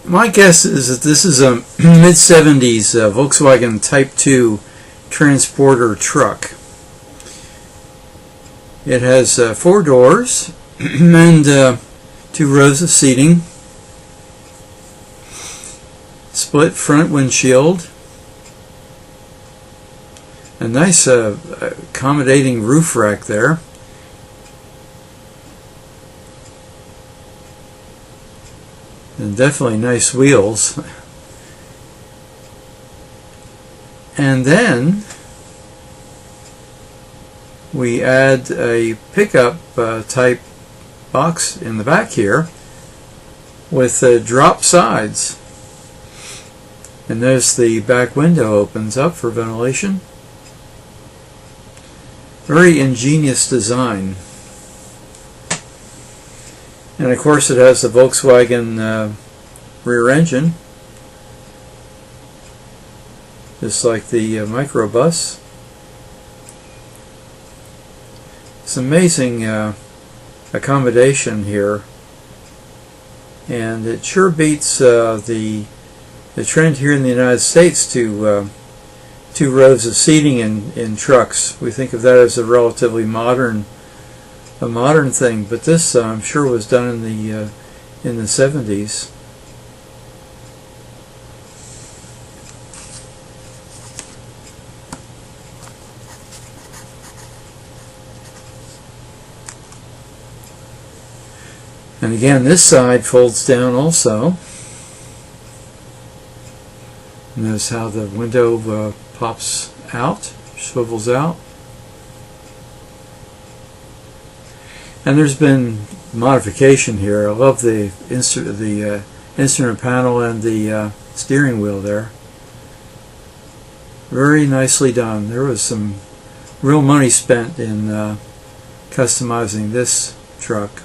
My guess is that this is a mid-70s Volkswagen Type 2 transporter truck. It has 4 doors and 2 rows of seating, split front windshield, a nice accommodating roof rack there, and definitely nice wheels. And then we add a pickup type box in the back here with drop sides, and there's the back window opens up for ventilation. Very ingenious design. And of course it has the Volkswagen rear engine, just like the microbus. It's amazing accommodation here, and it sure beats the trend here in the United States to 2 rows of seating in trucks. We think of that as a relatively modern thing, but this I'm sure was done in the 70s. And again, this side folds down also. Notice how the window pops out, swivels out. And there's been modification here. I love the instrument panel and the steering wheel there. Very nicely done. There was some real money spent in customizing this truck.